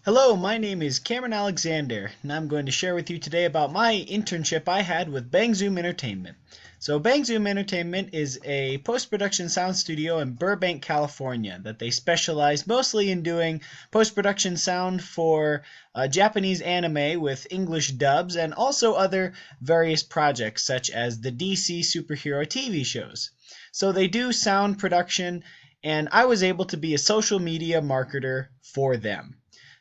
Hello, my name is Cameron Alexander, and I'm going to share with you today about my internship I had with Bang Zoom Entertainment. So Bang Zoom Entertainment is a post-production sound studio in Burbank, California that they specialize mostly in doing post-production sound for Japanese anime with English dubs and also other various projects such as the DC superhero TV shows. So they do sound production, and I was able to be a social media marketer for them.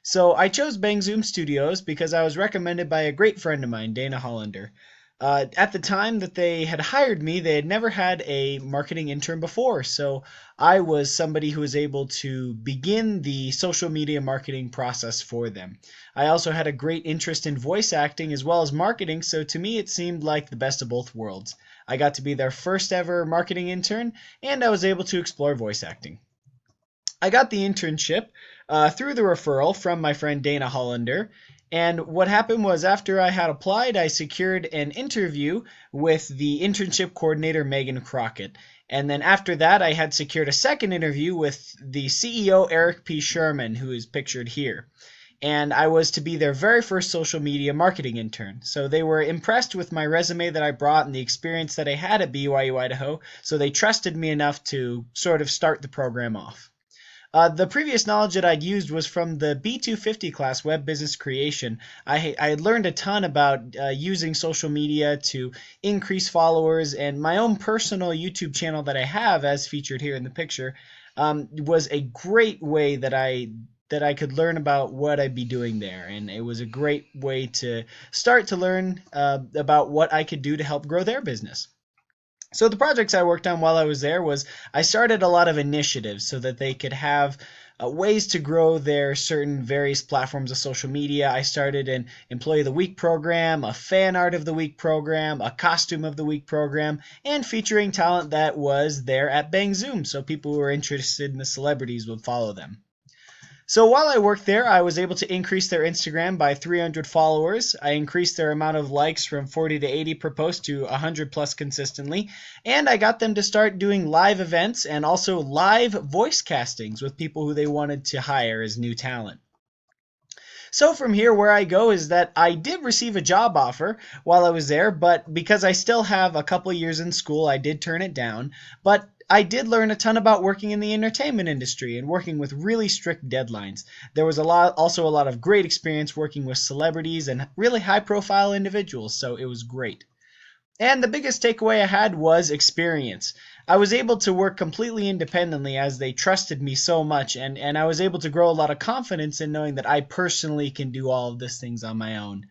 So I chose Bang Zoom Studios because I was recommended by a great friend of mine, Dana Hollander. At the time that they had hired me, they had never had a marketing intern before, so I was somebody who was able to begin the social media marketing process for them. I also had a great interest in voice acting as well as marketing, so to me it seemed like the best of both worlds. I got to be their first ever marketing intern, and I was able to explore voice acting. I got the internship through the referral from my friend Dana Hollander. And what happened was, after I had applied, I secured an interview with the internship coordinator, Megan Crockett. And then after that, I had secured a second interview with the CEO, Eric P. Sherman, who is pictured here. And I was to be their very first social media marketing intern. So they were impressed with my resume that I brought and the experience that I had at BYU Idaho, so they trusted me enough to sort of start the program off. The previous knowledge that I'd used was from the B250 class, Web Business Creation. I had learned a ton about using social media to increase followers, and my own personal YouTube channel that I have, as featured here in the picture, was a great way that I could learn about what I'd be doing there, and it was a great way to start to learn about what I could do to help grow their business. So the projects I worked on while I was there was I started a lot of initiatives so that they could have ways to grow their certain various platforms of social media. I started an Employee of the Week program, a Fan Art of the Week program, a Costume of the Week program, and featuring talent that was there at Bang Zoom, so people who were interested in the celebrities would follow them. So while I worked there, I was able to increase their Instagram by 300 followers. I increased their amount of likes from 40 to 80 per post to 100 plus consistently. And I got them to start doing live events and also live voice castings with people who they wanted to hire as new talent. So from here, where I go is that I did receive a job offer while I was there, but because I still have a couple years in school, I did turn it down. But I did learn a ton about working in the entertainment industry and working with really strict deadlines. There was also a lot of great experience working with celebrities and really high-profile individuals, so it was great. And the biggest takeaway I had was experience. I was able to work completely independently as they trusted me so much, and I was able to grow a lot of confidence in knowing that I personally can do all of these things on my own.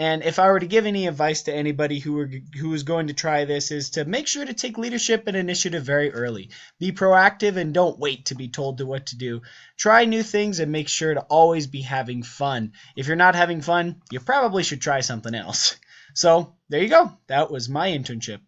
And if I were to give any advice to anybody who is going to try this, is to make sure to take leadership and initiative very early. Be proactive and don't wait to be told what to do. Try new things and make sure to always be having fun. If you're not having fun, you probably should try something else. So there you go. That was my internship.